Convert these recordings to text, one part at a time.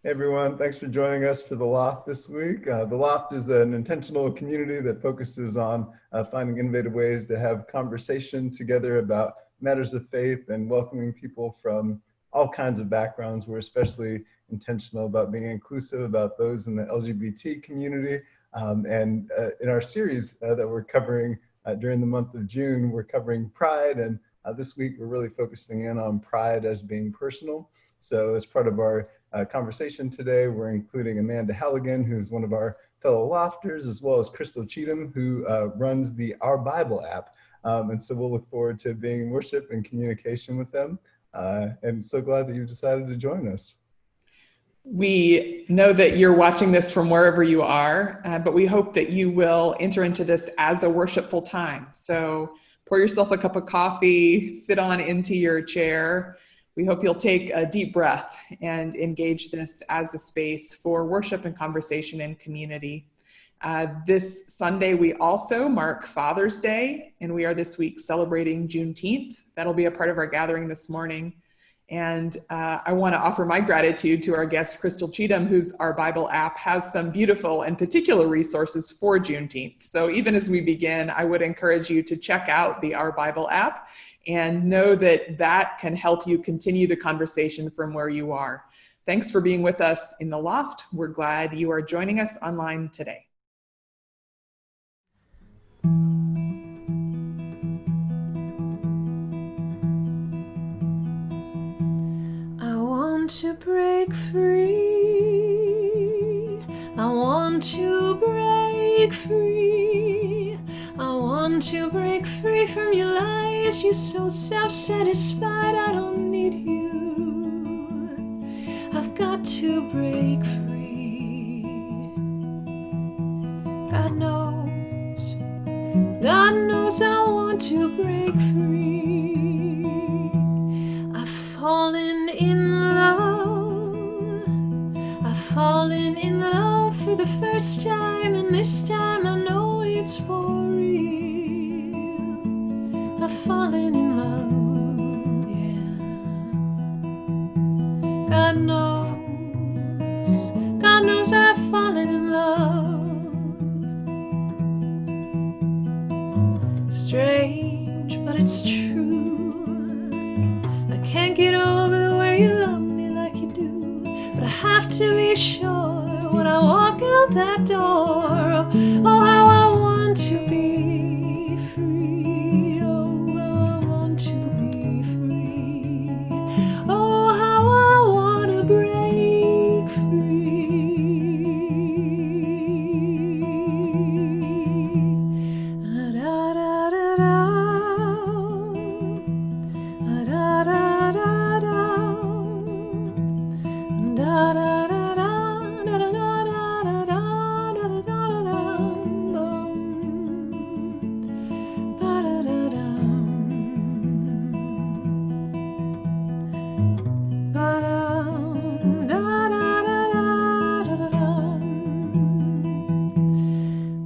Hey everyone, thanks for joining us for the Loft this week. The Loft is an intentional community that focuses on finding innovative ways to have conversation together about matters of faith and welcoming people from all kinds of backgrounds. We're especially intentional about being inclusive about those in the LGBT community. In our series that we're covering during the month of June, we're covering Pride, and this week we're really focusing in on pride as being personal. So as part of our conversation today, we're including Amanda Halligan, who's one of our fellow Lofters, as well as Crystal Cheatham, who runs the Our Bible app. And so we'll look forward to being in worship and communication with them. And so glad that you've decided to join us. We know that you're watching this from wherever you are, but we hope that you will enter into this as a worshipful time. So pour yourself a cup of coffee, sit on into your chair. We hope you'll take a deep breath and engage this as a space for worship and conversation and community. This Sunday, we also mark Father's Day, and we are this week celebrating Juneteenth. That'll be a part of our gathering this morning. And I want to offer my gratitude to our guest, Crystal Cheatham, whose Our Bible app has some beautiful and particular resources for Juneteenth. So even as we begin, I would encourage you to check out the Our Bible app and know that that can help you continue the conversation from where you are. Thanks for being with us in the Loft. We're glad you are joining us online today. I want to break free. I want to break free. I want to break free from your lies. You're so self-satisfied, I don't need you. I've got to break free. God knows I want to break free. I've fallen in love. I've fallen in love for the first time, and this time I know it's for real. I've fallen in love, yeah. God knows I've fallen in love. Strange, but it's true. I can't get over the way you love me like you do, but I have to be sure when I walk out that door. Oh, how I want to be free. Oh, how I want to be free. Oh, how I want to break free. Da da da da. Da da da da. Da da da da. Da da da da.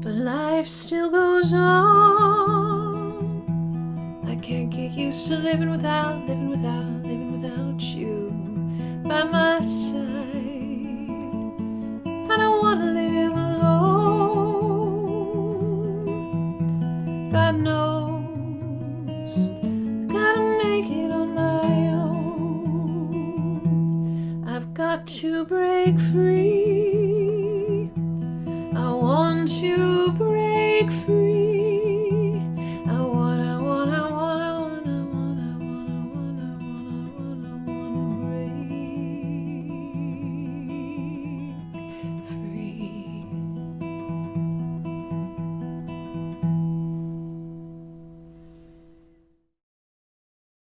But life still goes on. I can't get used to living without you by my side. I don't want to live alone. God knows I've got to make it on my own. I've got to break free. I want to break free. I want to break free.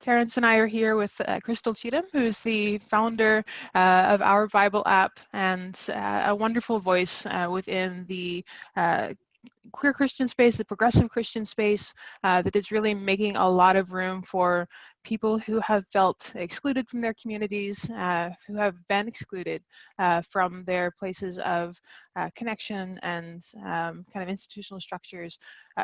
Terence and I are here with Crystal Cheatham, who's the founder of Our Bible app and a wonderful voice within the queer Christian space, the progressive Christian space, that is really making a lot of room for people who have felt excluded from their communities, who have been excluded from their places of connection and kind of institutional structures,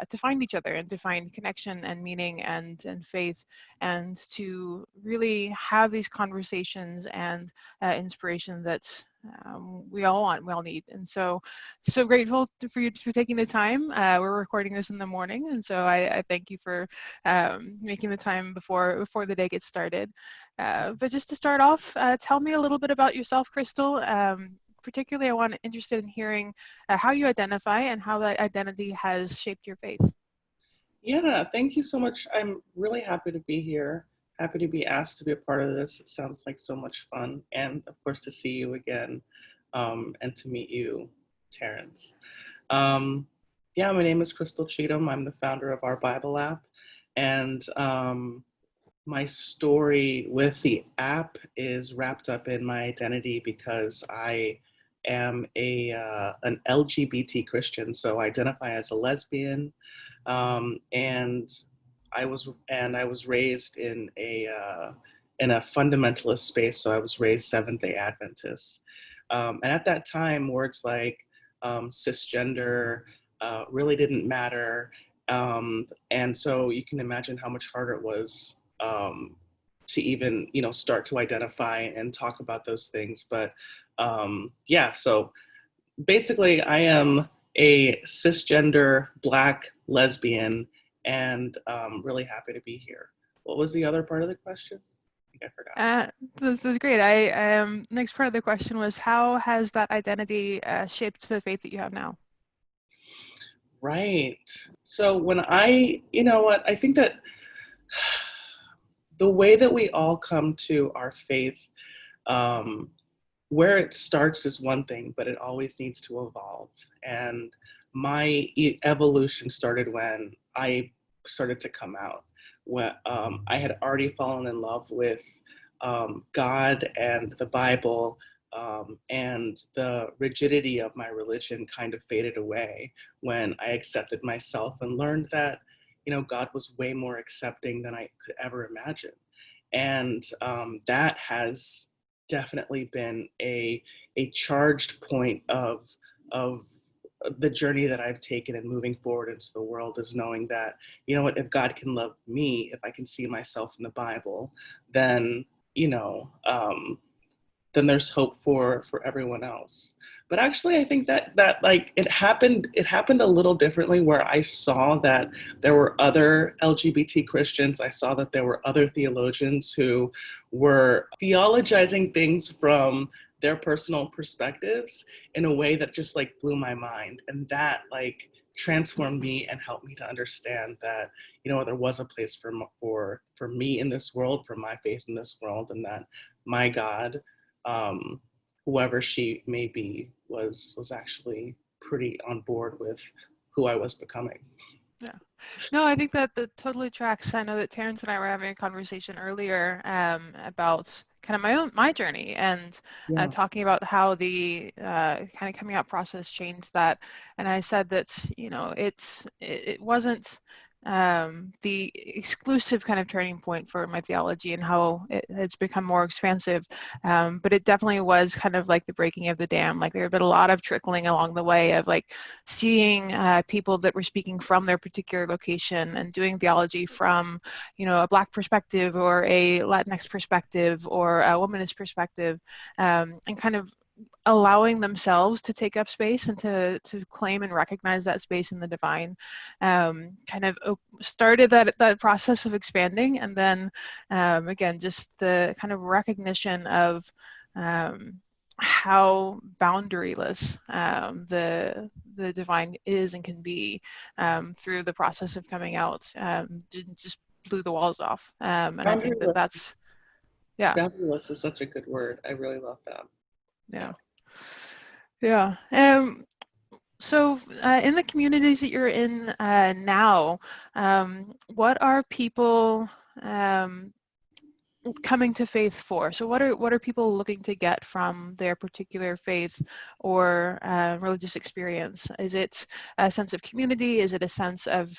to find each other and to find connection and meaning and faith, and to really have these conversations and inspiration that we all want, we all need. And so grateful for you for taking the time. We're recording this in the morning, and so I thank you for making the time before the day gets started. But just to start off, tell me a little bit about yourself, Crystal. Particularly, I'm interested in hearing how you identify and how that identity has shaped your faith. Yeah, thank you so much. I'm really happy to be here. Happy to be asked to be a part of this. It sounds like so much fun. And of course, to see you again and to meet you, Terence. Yeah, my name is Crystal Cheatham. I'm the founder of our Bible app. And my story with the app is wrapped up in my identity because I am an LGBT Christian. So I identify as a lesbian. And I was raised in a fundamentalist space. So I was raised Seventh-day Adventist. And at that time, words like cisgender really didn't matter. And so you can imagine how much harder it was to even, start to identify and talk about those things. But yeah, so basically I am a cisgender Black lesbian, and really happy to be here. What was the other part of the question? I think I forgot. This is great. Next part of the question was, how has that identity shaped the faith that you have now? Right. So when I think that the way that we all come to our faith, where it starts is one thing, but it always needs to evolve. And my evolution started when I started to come out. When I had already fallen in love with God and the Bible, and the rigidity of my religion kind of faded away when I accepted myself and learned that, God was way more accepting than I could ever imagine. And that has definitely been a charged point of the journey that I've taken and moving forward into the world, is knowing that, if God can love me, if I can see myself in the Bible, then, then there's hope for everyone else. But actually, I think that like it happened a little differently, where I saw that there were other LGBT Christians. I saw that there were other theologians who were theologizing things from their personal perspectives in a way that just like blew my mind. And that like transformed me and helped me to understand that, there was a place for me in this world, for my faith in this world, and that my God, whoever she may be, was actually pretty on board with who I was becoming. Yeah. No, I think that totally tracks. I know that Terence and I were having a conversation earlier about kind of my journey, and talking about how the kind of coming out process changed that. And I said that, it wasn't the exclusive kind of turning point for my theology and how it's become more expansive, but it definitely was kind of like the breaking of the dam. Like there had been a lot of trickling along the way of like seeing people that were speaking from their particular location and doing theology from, a Black perspective or a Latinx perspective or a womanist perspective, and kind of allowing themselves to take up space and to claim and recognize that space in the divine, kind of started that process of expanding. And then again, just the kind of recognition of how boundaryless the divine is and can be through the process of coming out, just blew the walls off. And I think that's, yeah. Boundaryless is such a good word. I really love that. Yeah. Yeah. So in the communities that you're in now, what are people coming to faith for? So what are people looking to get from their particular faith or religious experience? Is it a sense of community? Is it a sense of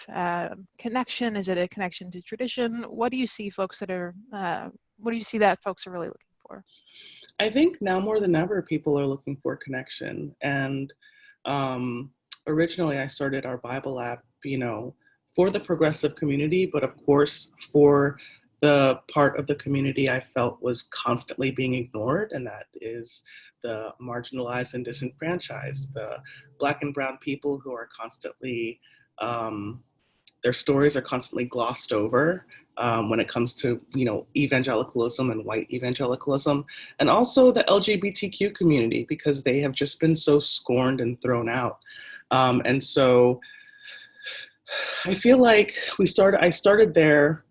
connection? Is it a connection to tradition? What do you see that folks are really looking for? I think now more than ever, people are looking for connection. And originally I started our Bible app, for the progressive community, but of course for the part of the community I felt was constantly being ignored, and that is the marginalized and disenfranchised, the Black and brown people who are constantly, their stories are constantly glossed over when it comes to, evangelicalism and white evangelicalism, and also the LGBTQ community, because they have just been so scorned and thrown out. And so I feel like I started there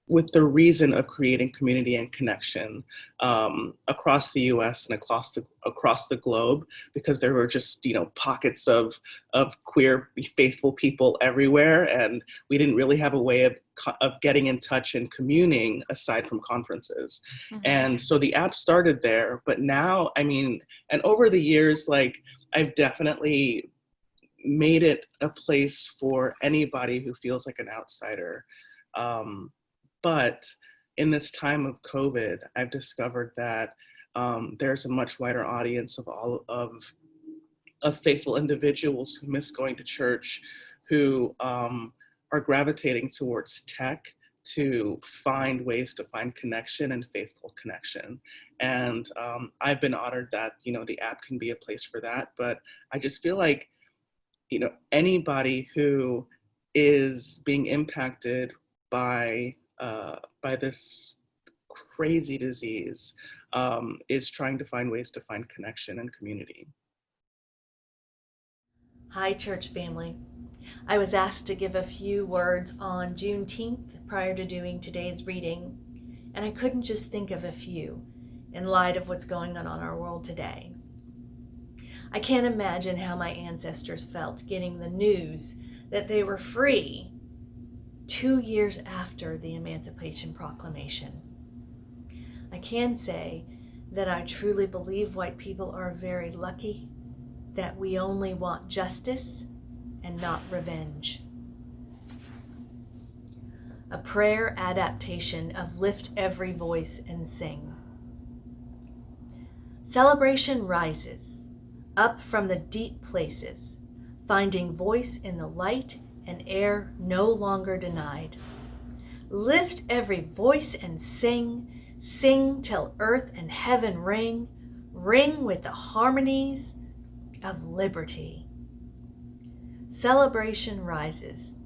with the reason of creating community and connection across the U.S. and across the globe, because there were just pockets of queer faithful people everywhere, and we didn't really have a way of getting in touch and communing aside from conferences. Mm-hmm. And so the app started there, but now, and over the years, I've definitely made it a place for anybody who feels like an outsider. But in this time of COVID, I've discovered that there's a much wider audience of faithful individuals who miss going to church, who are gravitating towards tech to find ways to find connection and faithful connection. And I've been honored that, the app can be a place for that. But I just feel like, anybody who is being impacted by this crazy disease is trying to find ways to find connection and community. Hi, church family. I was asked to give a few words on Juneteenth prior to doing today's reading, and I couldn't just think of a few in light of what's going on our world today. I can't imagine how my ancestors felt getting the news that they were free 2 years after the Emancipation Proclamation. I can say that I truly believe white people are very lucky that we only want justice and not revenge. A prayer adaptation of Lift Every Voice and Sing. Celebration rises up from the deep places, finding voice in the light and air no longer denied. Lift every voice and sing, sing till earth and heaven ring, ring with the harmonies of liberty. Celebration rises,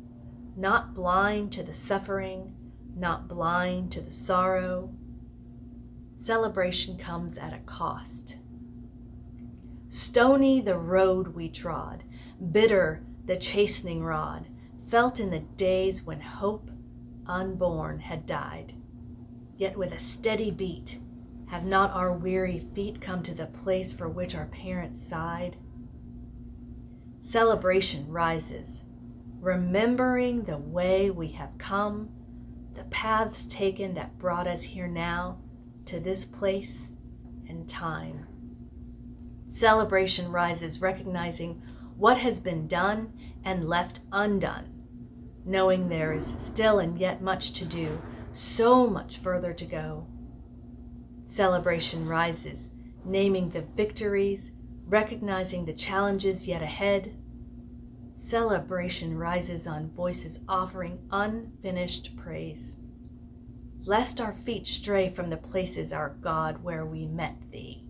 not blind to the suffering, not blind to the sorrow. Celebration comes at a cost. Stony the road we trod, bitter the chastening rod, felt in the days when hope unborn had died. Yet with a steady beat, have not our weary feet come to the place for which our parents sighed? Celebration rises, remembering the way we have come, the paths taken that brought us here now to this place and time. Celebration rises, recognizing what has been done and left undone, knowing there is still and yet much to do, so much further to go. Celebration rises, naming the victories, recognizing the challenges yet ahead. Celebration rises on voices offering unfinished praise, lest our feet stray from the places, our God, where we met thee.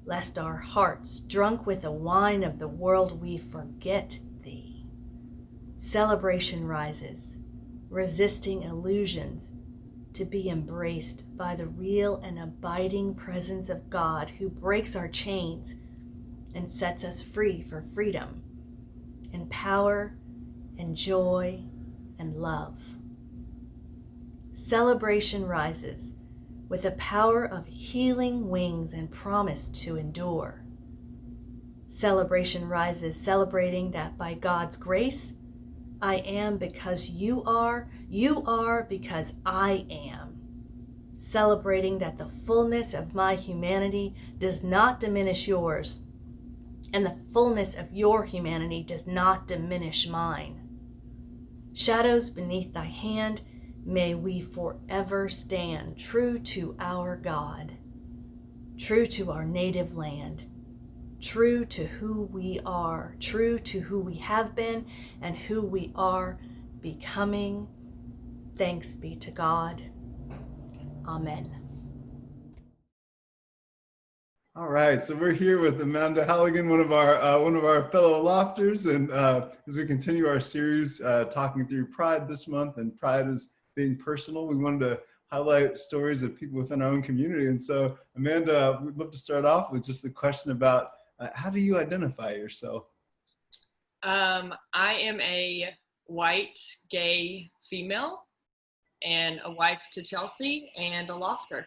Lest our hearts, drunk with the wine of the world, we forget thee. Celebration rises, resisting illusions to be embraced by the real and abiding presence of God, who breaks our chains and sets us free for freedom and power and joy and love. Celebration rises with the power of healing wings and promise to endure. Celebration rises, celebrating that by God's grace, I am because you are because I am. celebrating that the fullness of my humanity does not diminish yours, and the fullness of your humanity does not diminish mine. Shadows beneath thy hand, may we forever stand true to our God, true to our native land, true to who we are, true to who we have been and who we are becoming. Thanks be to God. Amen. All right, so we're here with Amanda Halligan, one of our fellow lofters, and as we continue our series talking through Pride this month, and Pride is being personal, we wanted to highlight stories of people within our own community. And so, Amanda, we'd love to start off with just a question about how do you identify yourself? I am a white gay female, and a wife to Chelsea, and a lofter.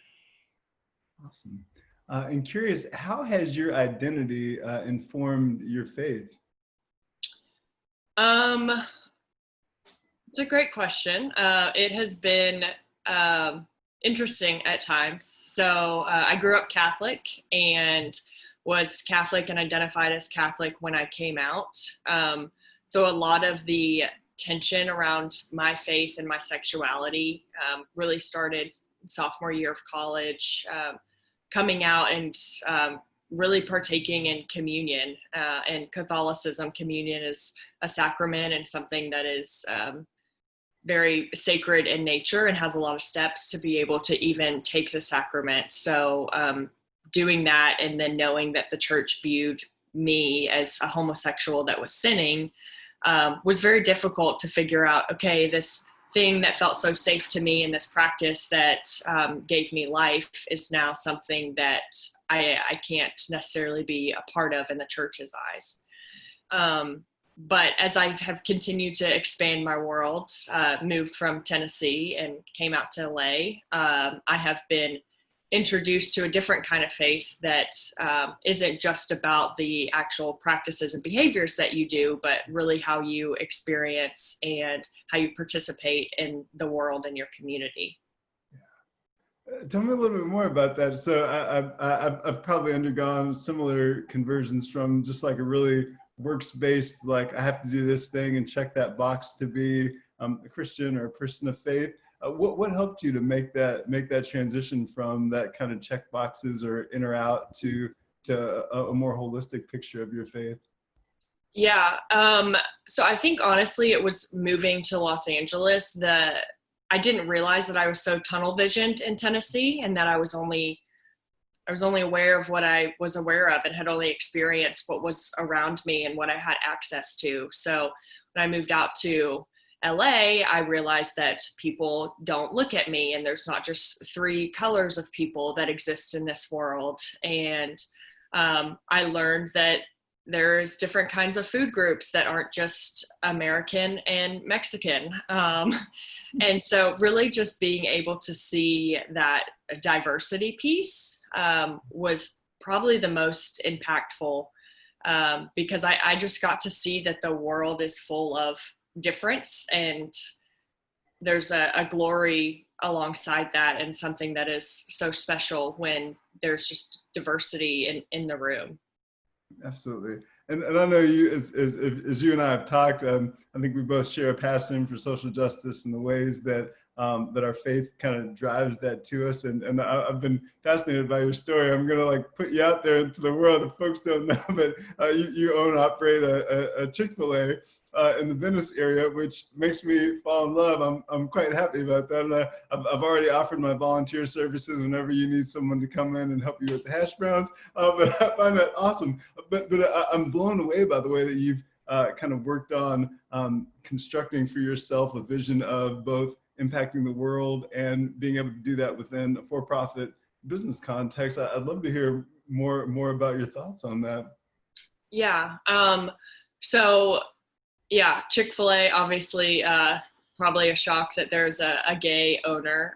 Awesome. And curious, how has your identity informed your faith? It's a great question. It has been interesting at times. So I grew up Catholic and was Catholic and identified as Catholic when I came out. So a lot of the tension around my faith and my sexuality really started sophomore year of college, coming out and really partaking in communion. And Catholicism, communion is a sacrament and something that is very sacred in nature and has a lot of steps to be able to even take the sacrament. So doing that and then knowing that the church viewed me as a homosexual that was sinning was very difficult to figure out, okay, this thing that felt so safe to me and this practice that gave me life is now something that I can't necessarily be a part of in the church's eyes. But as I have continued to expand my world, moved from Tennessee and came out to LA, I have been introduced to a different kind of faith that isn't just about the actual practices and behaviors that you do, but really how you experience and how you participate in the world and your community. Tell me a little bit more about that. So I've probably undergone similar conversions from just like a really works-based, like I have to do this thing and check that box to be a Christian or a person of faith. What helped you to make that transition from that kind of check boxes or in or out to a more holistic picture of your faith? Yeah. So I think honestly, it was moving to Los Angeles that I didn't realize that I was so tunnel visioned in Tennessee and that I was only aware of what I was aware of and had only experienced what was around me and what I had access to. So when I moved out to LA, I realized that people don't look at me and there's not just three colors of people that exist in this world. And I learned that there's different kinds of food groups that aren't just American and Mexican. And so really just being able to see that diversity piece was probably the most impactful because I just got to see that the world is full of difference and there's a glory alongside that and something that is so special when there's just diversity in the room. Absolutely. And I know you, as you and I have talked, I think we both share a passion for social justice and the ways that our faith kind of drives that to us. And I've been fascinated by your story. I'm going to like put you out there into the world if folks don't know, but you own and operate a Chick-fil-A in the Venice area, which makes me fall in love. I'm quite happy about that. And I've already offered my volunteer services whenever you need someone to come in and help you with the hash browns. But I find that awesome. But I'm blown away by the way that you've kind of worked on constructing for yourself a vision of both impacting the world and being able to do that within a for-profit business context. I'd love to hear more about your thoughts on that. Yeah. So yeah, Chick-fil-A, obviously, probably a shock that there's a gay owner,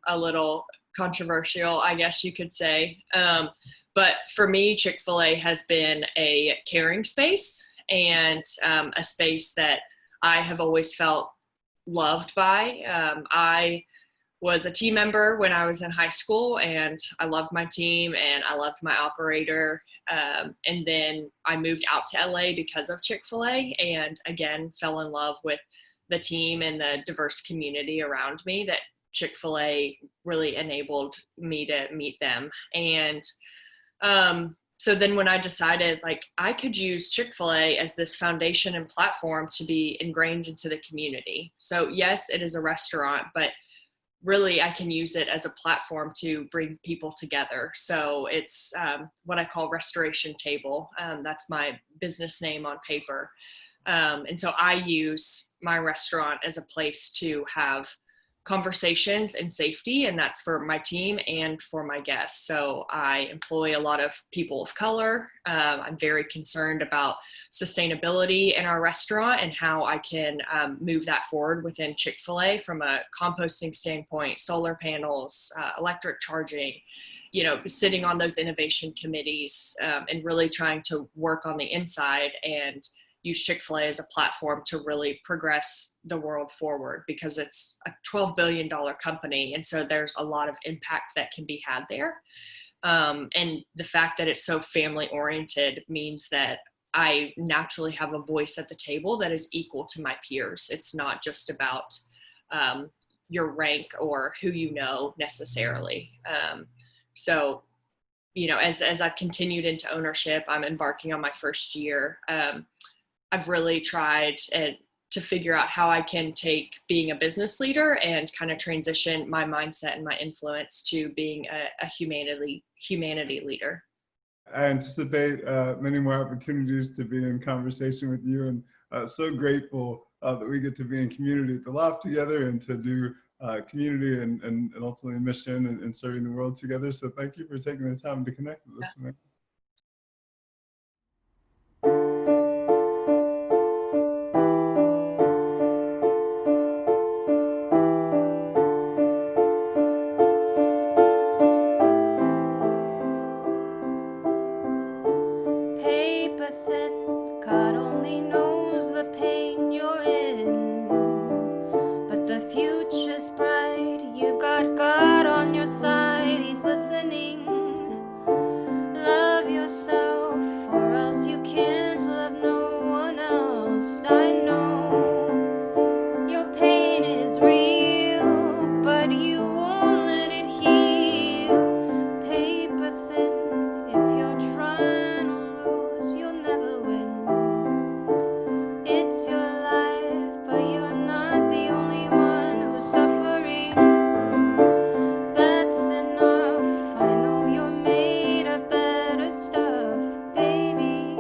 a little controversial, I guess you could say. But for me, Chick-fil-A has been a caring space and a space that I have always felt loved by. I was a team member when I was in high school, and I loved my team and I loved my operator. And then I moved out to LA because of Chick-fil-A, and again, fell in love with the team and the diverse community around me that Chick-fil-A really enabled me to meet them. And so then when I decided like I could use Chick-fil-A as this foundation and platform to be ingrained into the community. So yes, it is a restaurant, but really I can use it as a platform to bring people together. So it's what I call Restoration Table. That's my business name on paper. And so I use my restaurant as a place to have conversations and safety, and that's for my team and for my guests. So I employ a lot of people of color. I'm very concerned about sustainability in our restaurant and how I can move that forward within Chick-fil-A from a composting standpoint, solar panels, electric charging, sitting on those innovation committees, and really trying to work on the inside and use Chick-fil-A as a platform to really progress the world forward, because it's a $12 billion company. And so there's a lot of impact that can be had there. And the fact that it's so family oriented means that I naturally have a voice at the table that is equal to my peers. It's not just about your rank or who you know necessarily. So, as I've continued into ownership, I'm embarking on my first year. I've really tried to figure out how I can take being a business leader and kind of transition my mindset and my influence to being a humanity leader. I anticipate many more opportunities to be in conversation with you, and so grateful that we get to be in community at the Loft together and to do community and ultimately mission and serving the world together. So thank you for taking the time to connect with us tonight. Paper thin, God only knows the pain you're in. But the future's bright, you've got God on your side, He's listening. Love yourself, or else you can't love no one else. I know your pain is real, but you won't let it heal. Paper thin, if you're trying to lose, you'll never win. It's your life, but you're not the only one who's suffering. That's enough, I know you're made of better stuff, baby.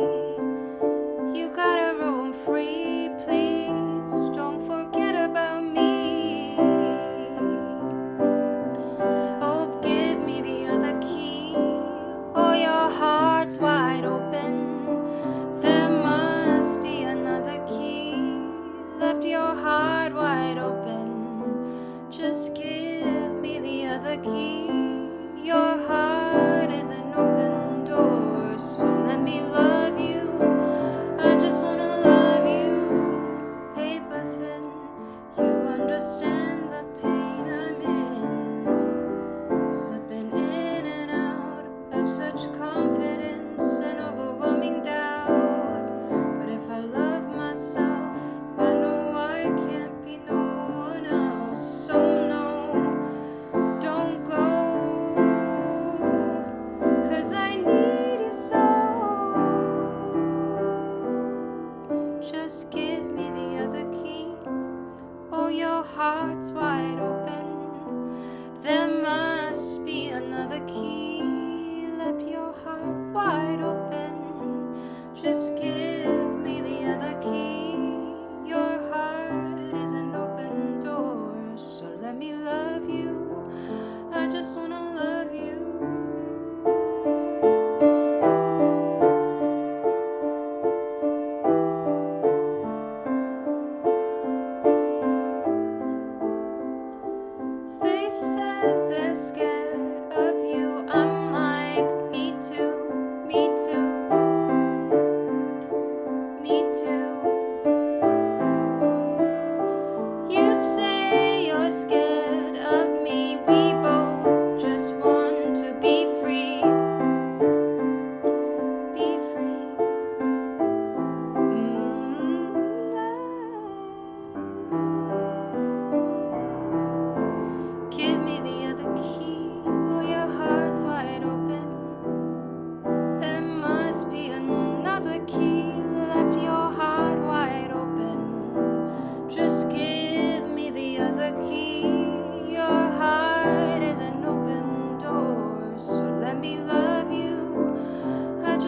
You gotta roam free, please don't forget about me. Oh, give me the other key. Oh, your heart's wide open. There must be another key. Left your heart wide open. Just give me the other key. Your heart is an open door, so let me love you. I just wanna love you. Paper thin, you understand the pain I'm in. Slipping in and out of such confidence and overwhelming doubt. But if I love myself, I know I can't be no one else. So no, don't go, 'cause I need you so. Just give me the other key. Oh, your heart's wide open. There must be another key. Left your heart wide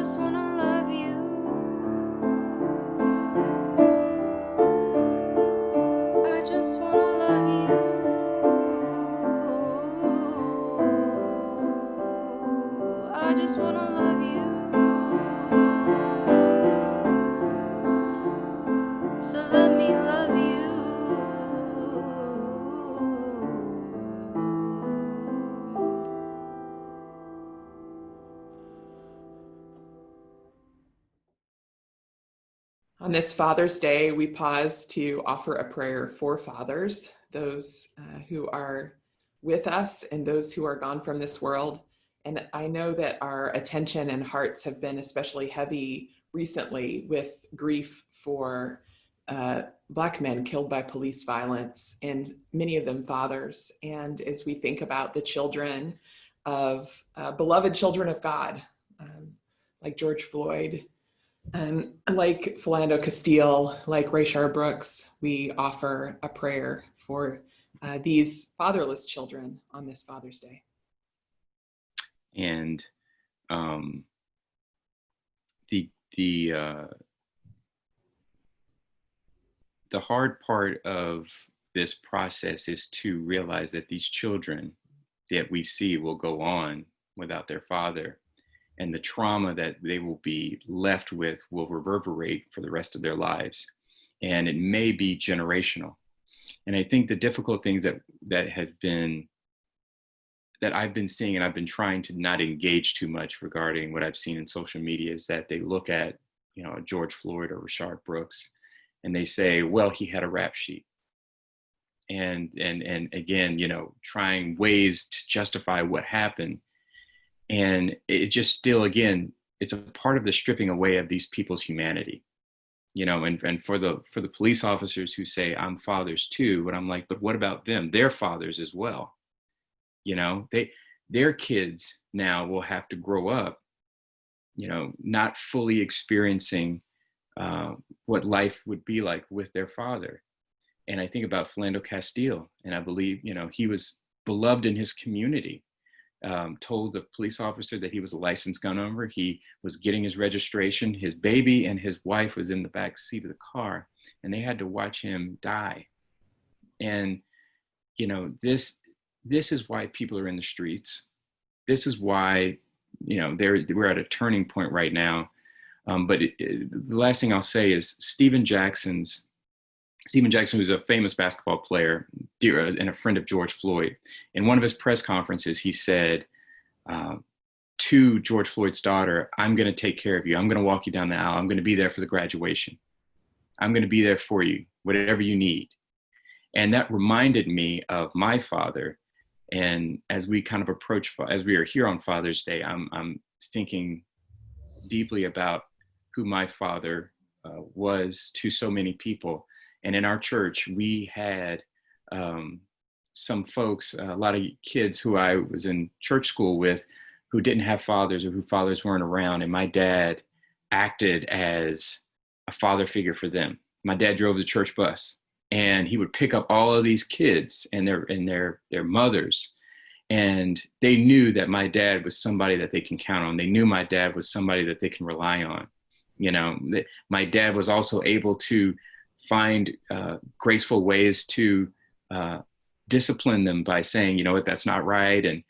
just wanna love you. I just wanna love you. I just wanna love you. So let me love you. On this Father's Day, we pause to offer a prayer for fathers, those who are with us and those who are gone from this world. And I know that our attention and hearts have been especially heavy recently with grief for Black men killed by police violence, and many of them fathers. And as we think about the children of beloved children of God, like George Floyd, like Philando Castile, like Rayshard Brooks, we offer a prayer for these fatherless children on this Father's Day. And the hard part of this process is to realize that these children that we see will go on without their father, and the trauma that they will be left with will reverberate for the rest of their lives. And it may be generational. And I think the difficult things that I've been seeing, and I've been trying to not engage too much regarding what I've seen in social media, is that they look at, George Floyd or Rayshard Brooks, and they say, well, he had a rap sheet. And again, trying ways to justify what happened. And it just still, again, it's a part of the stripping away of these people's humanity, and for the police officers who say, I'm fathers too, but I'm like, but what about them? They're fathers as well. Their kids now will have to grow up, not fully experiencing what life would be like with their father. And I think about Philando Castile, and I believe, he was beloved in his community. Told the police officer that he was a licensed gun owner. He was getting his registration. His baby and his wife was in the back seat of the car, and they had to watch him die. And, this is why people are in the streets. This is why, we're at a turning point right now. But the last thing I'll say is Stephen Jackson, who's a famous basketball player and a friend of George Floyd, in one of his press conferences, he said to George Floyd's daughter, I'm going to take care of you. I'm going to walk you down the aisle. I'm going to be there for the graduation. I'm going to be there for you, whatever you need. And that reminded me of my father. And as we kind of as we are here on Father's Day, I'm thinking deeply about who my father was to so many people. And in our church, we had some folks, a lot of kids who I was in church school with, who didn't have fathers or who fathers weren't around. And my dad acted as a father figure for them. My dad drove the church bus, and he would pick up all of these kids and their mothers. And they knew that my dad was somebody that they can count on. They knew my dad was somebody that they can rely on. My dad was also able to find graceful ways to discipline them by saying, that's not right. And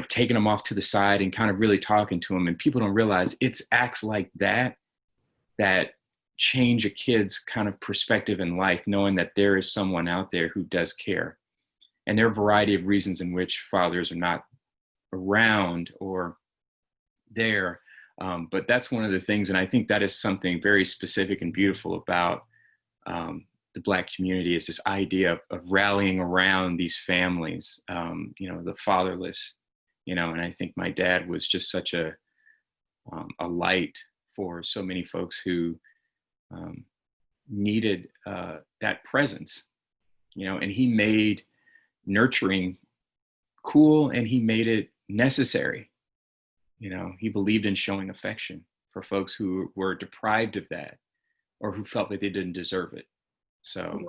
taking them off to the side and kind of really talking to them. And people don't realize it's acts like that change a kid's kind of perspective in life, knowing that there is someone out there who does care. And there are a variety of reasons in which fathers are not around or there. But that's one of the things. And I think that is something very specific and beautiful about the Black community, is this idea of rallying around these families, the fatherless, and I think my dad was just such a light for so many folks who needed that presence, and he made nurturing cool, and he made it necessary. He believed in showing affection for folks who were deprived of that or who felt that they didn't deserve it. So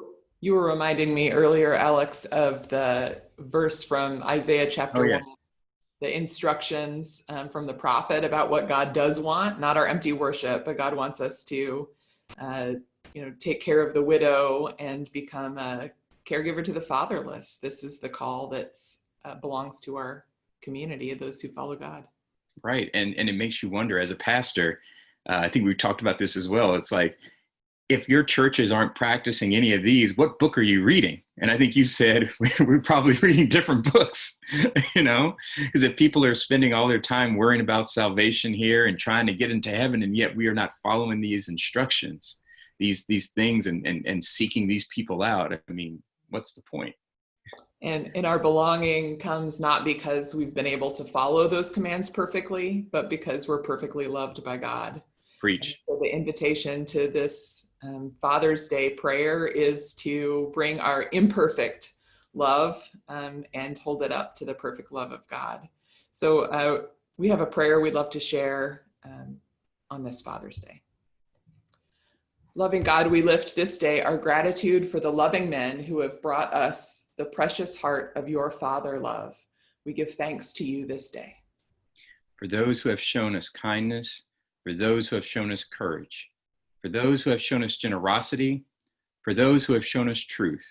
you were reminding me earlier, Alex, of the verse from Isaiah chapter 1 the instructions from the prophet about what God does want, not our empty worship, but God wants us to, take care of the widow and become a caregiver to the fatherless. This is the call that belongs to our community of those who follow God. Right. And it makes you wonder as a pastor, I think we've talked about this as well. It's like, if your churches aren't practicing any of these, what book are you reading? And I think you said we're probably reading different books, because if people are spending all their time worrying about salvation here and trying to get into heaven, and yet we are not following these instructions, these things and seeking these people out, I mean, what's the point? And our belonging comes not because we've been able to follow those commands perfectly, but because we're perfectly loved by God. Preach. So the invitation to this Father's Day prayer is to bring our imperfect love and hold it up to the perfect love of God. So we have a prayer we'd love to share on this Father's Day. Loving God, we lift this day our gratitude for the loving men who have brought us the precious heart of your Father love. We give thanks to you this day. For those who have shown us kindness, for those who have shown us courage, for those who have shown us generosity, for those who have shown us truth,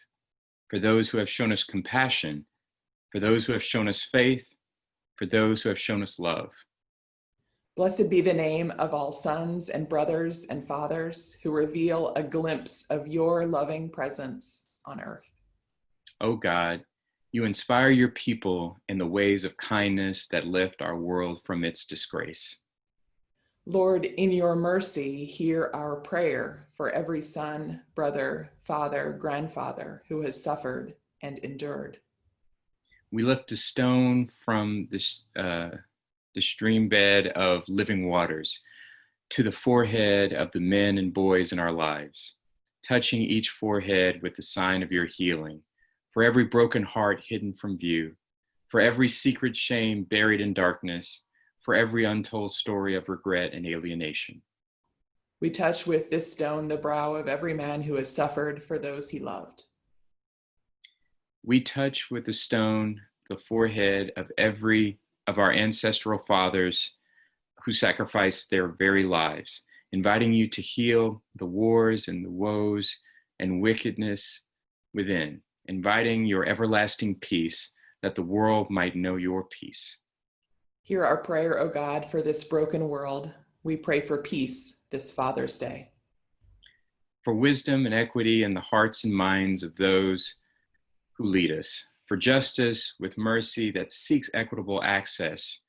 for those who have shown us compassion, for those who have shown us faith, for those who have shown us love. Blessed be the name of all sons and brothers and fathers who reveal a glimpse of your loving presence on earth. O God, you inspire your people in the ways of kindness that lift our world from its disgrace. Lord, in your mercy, hear our prayer for every son, brother, father, grandfather who has suffered and endured. We lift a stone from the stream bed of living waters to the forehead of the men and boys in our lives, touching each forehead with the sign of your healing, for every broken heart hidden from view, for every secret shame buried in darkness, for every untold story of regret and alienation. We touch with this stone the brow of every man who has suffered for those he loved. We touch with the stone the forehead of every of our ancestral fathers who sacrificed their very lives, inviting you to heal the wars and the woes and wickedness within, inviting your everlasting peace that the world might know your peace. Hear our prayer, O God, for this broken world. We pray for peace this Father's Day. For wisdom and equity in the hearts and minds of those who lead us, for justice with mercy that seeks equitable access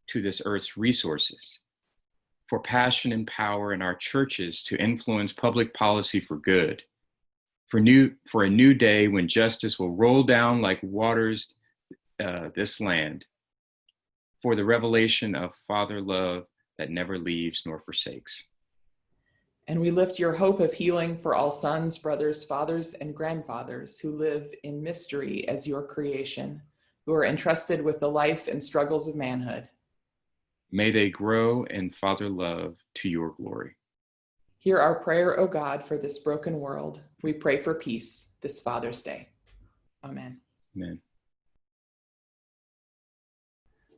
to this earth's resources, for passion and power in our churches to influence public policy for good, for a new day when justice will roll down like waters this land, for the revelation of Father love that never leaves nor forsakes. And we lift your hope of healing for all sons, brothers, fathers, and grandfathers who live in mystery as your creation, who are entrusted with the life and struggles of manhood. May they grow in Father love to your glory. Hear our prayer, O God, for this broken world. We pray for peace this Father's Day. Amen. Amen.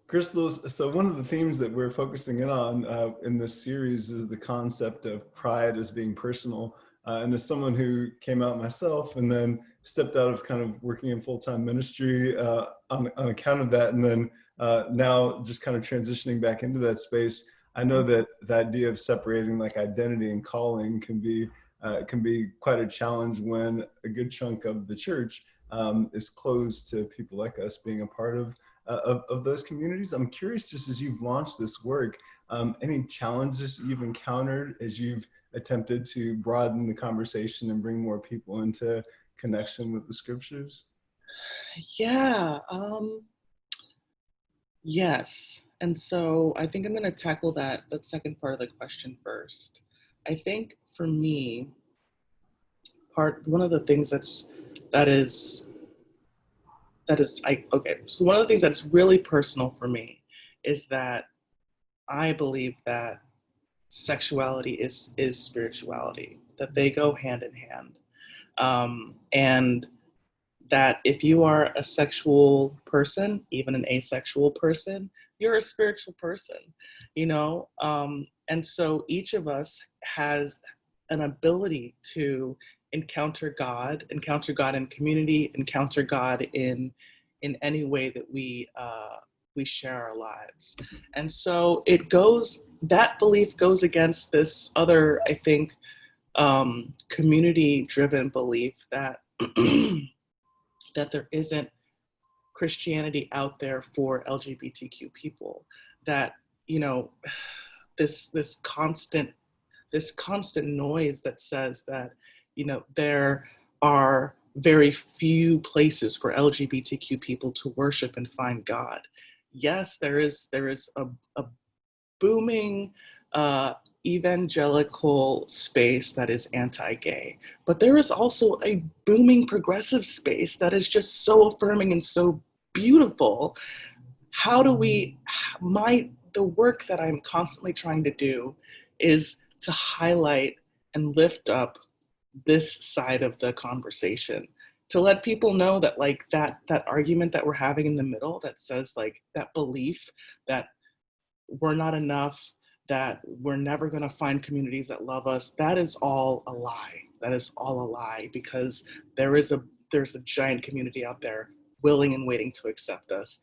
Crystals, so one of the themes that we're focusing in on in this series is the concept of pride as being personal. And as someone who came out myself and then stepped out of kind of working in full-time ministry on account of that, and then now just kind of transitioning back into that space, I know that the idea of separating like identity and calling can be quite a challenge when a good chunk of the church is closed to people like us being a part of those communities. I'm curious, just as you've launched this work, any challenges you've encountered as you've attempted to broaden the conversation and bring more people into connection with the scriptures? Yeah, yes. And so I think I'm going to tackle that second part of the question first. I think for me, one of the things so one of the things that's really personal for me is that I believe that sexuality is spirituality, that they go hand in hand. And that if you are a sexual person, even an asexual person, you're a spiritual person, you know? And so each of us has an ability to encounter God in community, encounter God in any way that we share our lives. And so that belief goes against this other, I think, community-driven belief that that there isn't Christianity out there for LGBTQ people. That, you know, this constant noise that says that, you know, there are very few places for LGBTQ people to worship and find God. Yes, there is a booming evangelical space that is anti-gay, but there is also a booming progressive space that is just so affirming and so beautiful. How do we, the work that I'm constantly trying to do is to highlight and lift up this side of the conversation, to let people know that, like, that argument that we're having in the middle that says, like, that belief that we're not enough, that we're never going to find communities that love us, that is all a lie. That is all a lie, because there's a giant community out there willing and waiting to accept us.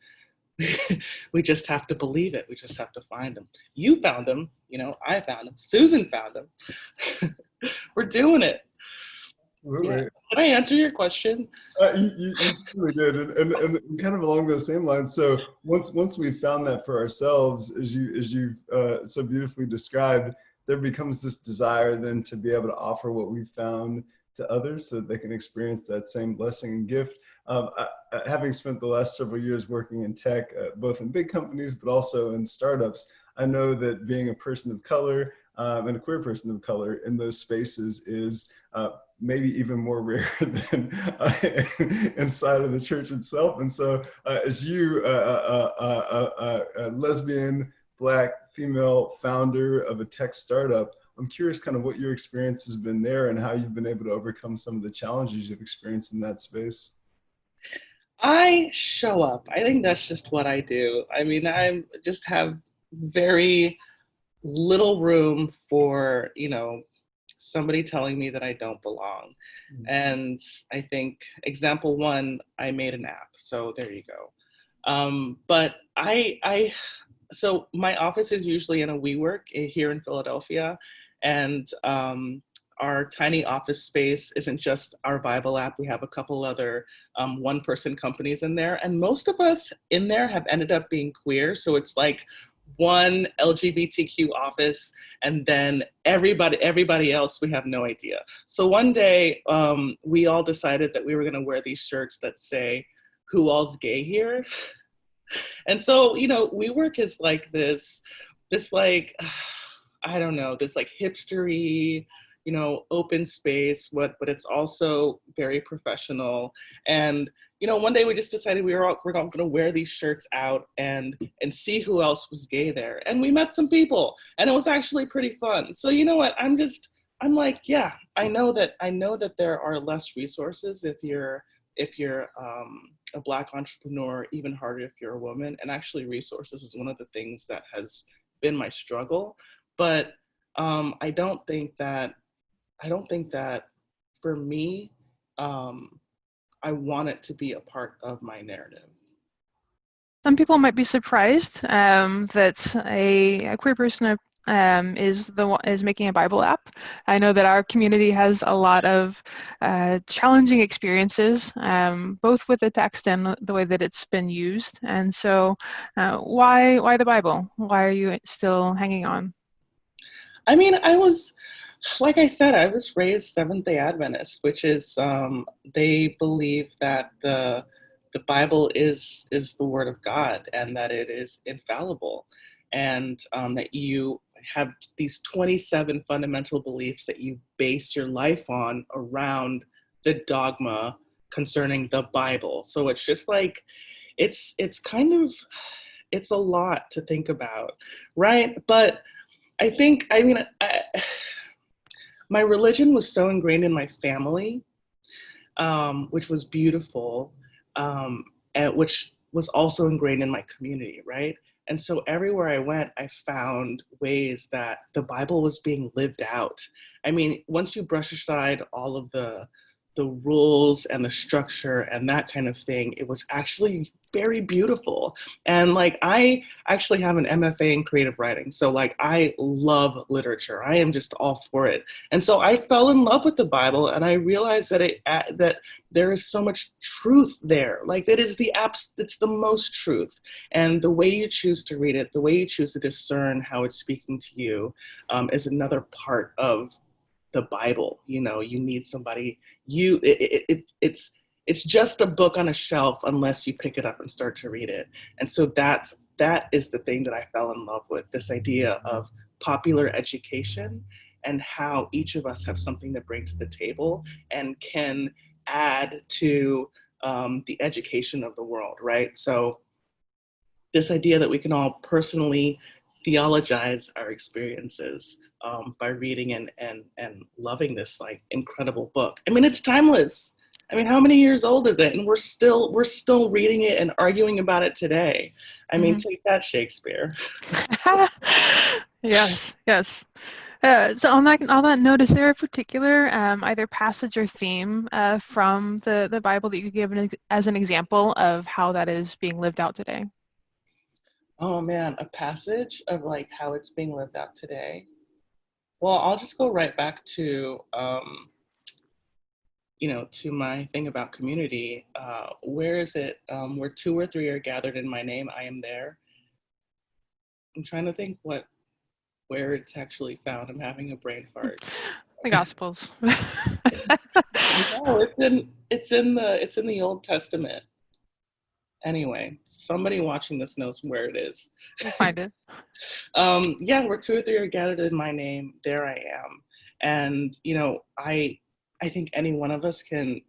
We just have to believe it. We just have to find them. You found them, you know, I found them. Susan found them. We're doing it. Absolutely. Yeah. Can I answer your question? You totally did, and kind of along those same lines. So once we found that for ourselves, as you've so beautifully described, there becomes this desire then to be able to offer what we've found to others, so that they can experience that same blessing and gift. Having spent the last several years working in tech, both in big companies but also in startups, I know that being a person of color and a queer person of color in those spaces is maybe even more rare than inside of the church itself. And so as you, a lesbian, Black, female founder of a tech startup, I'm curious kind of what your experience has been there and how you've been able to overcome some of the challenges you've experienced in that space. I show up. I think that's just what I do. I mean, I just have very little room for, you know, somebody telling me that I don't belong. Mm-hmm. And I think example one, I made an app. So there you go. But so my office is usually in a WeWork here in Philadelphia. And our tiny office space isn't just our Bible app. We have a couple other one-person companies in there. And most of us in there have ended up being queer. So it's like one LGBTQ office, and then everybody else, we have no idea. So one day, we all decided that we were gonna wear these shirts that say, "Who all's gay here?" And so, you know, WeWork is like this like, I don't know, this like hipstery, you know, open space, but it's also very professional. And, you know, one day we just decided we're all going to wear these shirts out and see who else was gay there. And we met some people, and it was actually pretty fun. So, you know what, I'm like, yeah, I know that there are less resources if you're a Black entrepreneur, even harder if you're a woman. And actually resources is one of the things that has been my struggle. But I don't think that for me, I want it to be a part of my narrative. Some people might be surprised that a queer person is making a Bible app. I know that our community has a lot of challenging experiences, both with the text and the way that it's been used. And so, why the Bible? Why are you still hanging on? I mean, like I said, I was raised Seventh-day Adventist, which is they believe that the Bible is the Word of God and that it is infallible, and that you have these 27 fundamental beliefs that you base your life on around the dogma concerning the Bible. So it's just like, it's a lot to think about, right? But I think, my religion was so ingrained in my family which was beautiful, and which was also ingrained in my community, right? And so everywhere I went, I found ways that the Bible was being lived out. I mean, once you brush aside all of the rules and the structure and that kind of thing, it was actually very beautiful. And like, I actually have an MFA in creative writing. So like, I love literature. I am just all for it. And so I fell in love with the Bible, and I realized that that there is so much truth there. Like, that is it's the most truth. And the way you choose to read it, the way you choose to discern how it's speaking to you, is another part of the Bible. You know, you need somebody, it's just a book on a shelf unless you pick it up and start to read it. And so that is the thing that I fell in love with, this idea of popular education and how each of us have something to bring to the table and can add to the education of the world, right? So this idea that we can all personally theologize our experiences by reading and loving this like incredible book. I mean, it's timeless. I mean, how many years old is it? And we're still reading it and arguing about it today. I mean, take that, Shakespeare. Yes, yes. So on that note, is there a particular either passage or theme from the Bible that you could give as an example of how that is being lived out today? Oh man, a passage of like how it's being lived out today. Well, I'll just go right back to, to my thing about community. Where is it? Where 2 or 3 are gathered in my name, I am there. I'm trying to think where it's actually found. I'm having a brain fart. The Gospels. No, it's in the Old Testament. Anyway, somebody watching this knows where it is. We'll find it. Yeah, where 2 or 3 are gathered in my name, there I am. And I think any one of us can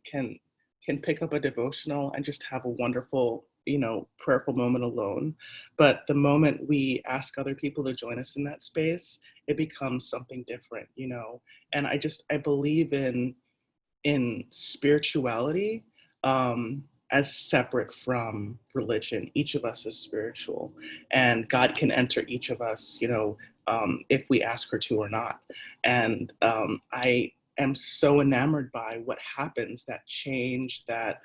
pick up a devotional and just have a wonderful, prayerful moment alone. But the moment we ask other people to join us in that space, it becomes something different, And I believe in spirituality as separate from religion. Each of us is spiritual, and God can enter each of us, if we ask her to or not. And I am so enamored by what happens, that change, that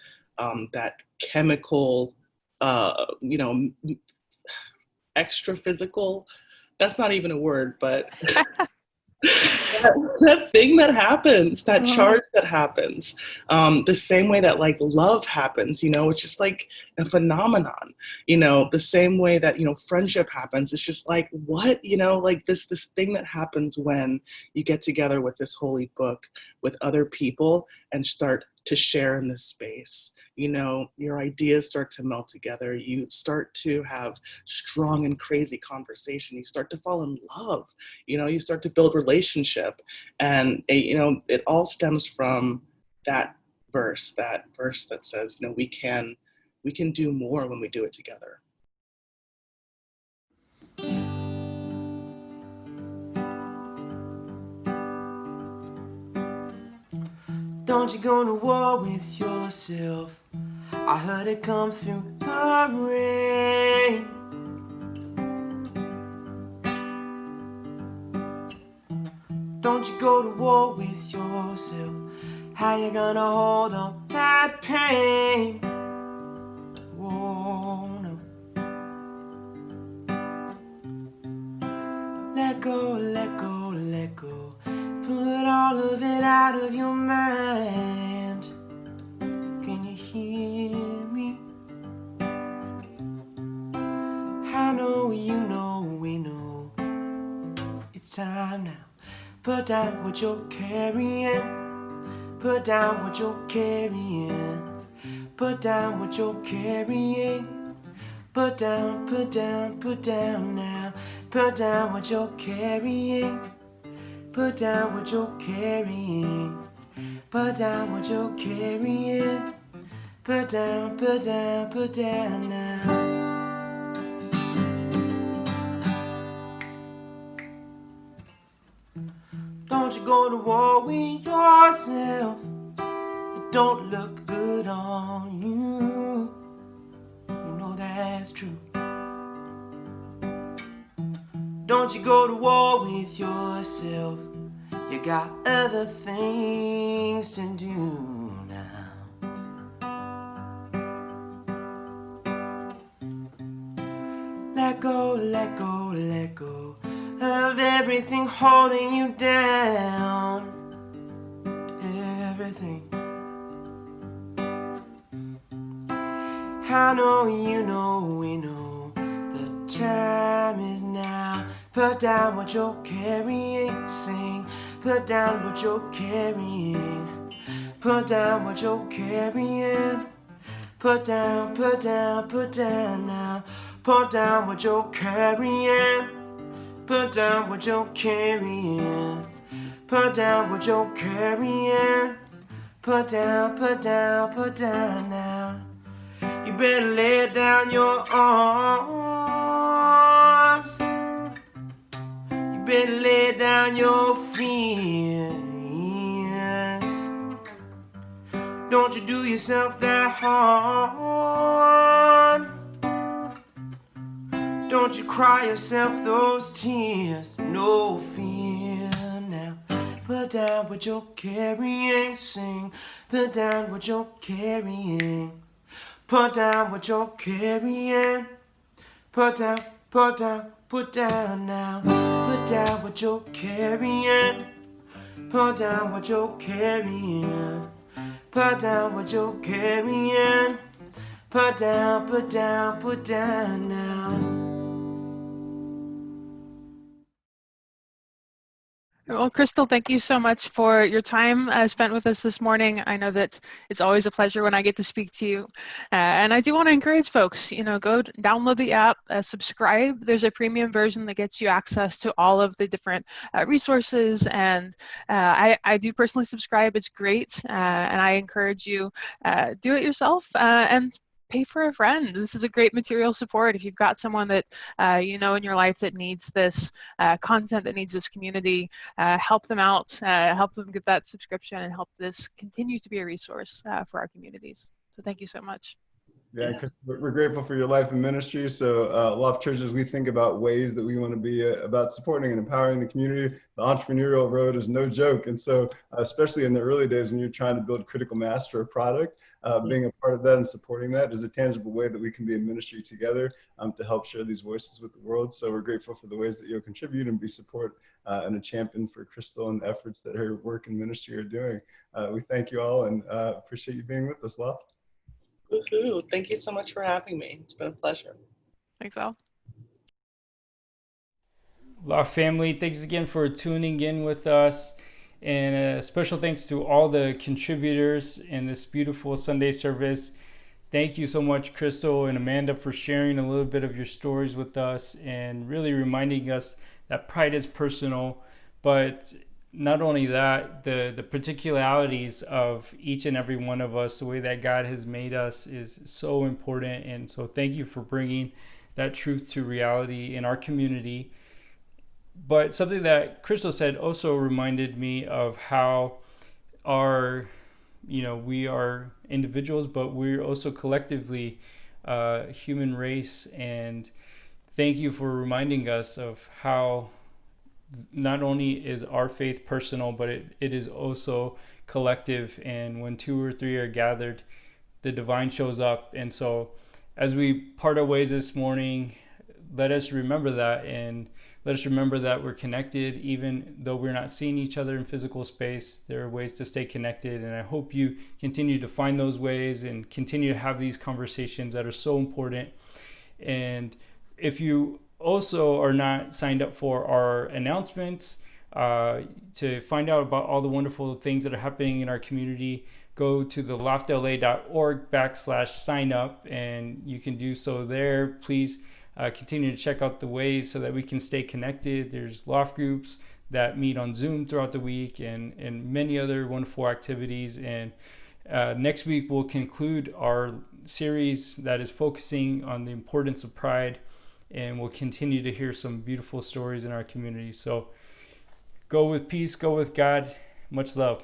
chemical, extra physical. That's not even a word, but that thing that happens, that charge that happens, the same way that like love happens, it's just like a phenomenon, the same way that, friendship happens. It's just like, what, like this thing that happens when you get together with this holy book with other people and start to share in this space. Your ideas start to melt together. You start to have strong and crazy conversation. You start to fall in love. You start to build relationship. And, it all stems from that verse that says, we can do more when we do it together. Don't you go to war with yourself. I heard it come through the rain. Don't you go to war with yourself. How you gonna hold on that pain? Whoa, no. Let go, let go, let go. Put all of it out of your mind. Can you hear me? I know, you know, we know. It's time now. Put down what you're carrying. Put down what you're carrying. Put down what you're carrying. Put down, put down, put down now. Put down what you're carrying. Put down what you're carrying. Put down what you're carrying. Put down, put down, put down now. Don't you go to war with yourself. don't look good on you. You know that's true. Don't you go to war with yourself. You got other things to do now. Let go, let go, let go of everything holding you down. Everything. I know, you know, we know the time is now. Put down what you're carrying, sing. Put down what you're carrying. Put down what you're carrying. Put down, put down, put down now. Put down what you're carrying. Put down what you're carrying. Put down what you're carrying. Put down, put down, put down now. You better lay down your arms. You better lay down your fears. Don't you do yourself that harm. Don't you cry yourself those tears. No fear now. Put down what you're carrying, sing. Put down what you're carrying. Put down what you're carrying. Put down, put down, put down now. Put down what you're carrying. Put down what you're carrying. Put down what you're carrying. Put down, put down, put down now. Well, Crystal, thank you so much for your time spent with us this morning. I know that it's always a pleasure when I get to speak to you. And I do want to encourage folks, go download the app, subscribe. There's a premium version that gets you access to all of the different resources. And I do personally subscribe. It's great. And I encourage you, do it yourself and pay for a friend. This is a great material support. If you've got someone that in your life that needs this content, that needs this community, help them out, help them get that subscription, and help this continue to be a resource for our communities. So thank you so much. Yeah, Chris, we're grateful for your life and ministry. So Loft Churches, we think about ways that we want to be about supporting and empowering the community. The entrepreneurial road is no joke. And so especially in the early days when you're trying to build critical mass for a product, being a part of that and supporting that is a tangible way that we can be in ministry together to help share these voices with the world. So we're grateful for the ways that you'll contribute and be support and a champion for Crystal and the efforts that her work and ministry are doing. We thank you all and appreciate you being with us, Loft. Woohoo. Thank you so much for having me. It's been a pleasure. Thanks, Al. Loft family, thanks again for tuning in with us. And a special thanks to all the contributors in this beautiful Sunday service. Thank you so much, Crystal and Amanda, for sharing a little bit of your stories with us and really reminding us that pride is personal, but not only that, the particularities of each and every one of us, the way that God has made us is so important. And so thank you for bringing that truth to reality in our community. But something that Crystal said also reminded me of how we are individuals, but we're also collectively a human race. And thank you for reminding us of how not only is our faith personal, but it is also collective. And when 2 or 3 are gathered, the divine shows up. And so as we part our ways this morning, let us remember that, and let us remember that we're connected. Even though we're not seeing each other in physical space, there are ways to stay connected. And I hope you continue to find those ways and continue to have these conversations that are so important. And if you also are not signed up for our announcements, to find out about all the wonderful things that are happening in our community, go to the loftla.org/sign up, and you can do so there. Please continue to check out the ways so that we can stay connected. There's Loft groups that meet on Zoom throughout the week and many other wonderful activities. And next week we'll conclude our series that is focusing on the importance of pride, and we'll continue to hear some beautiful stories in our community. So go with peace, go with God. Much love.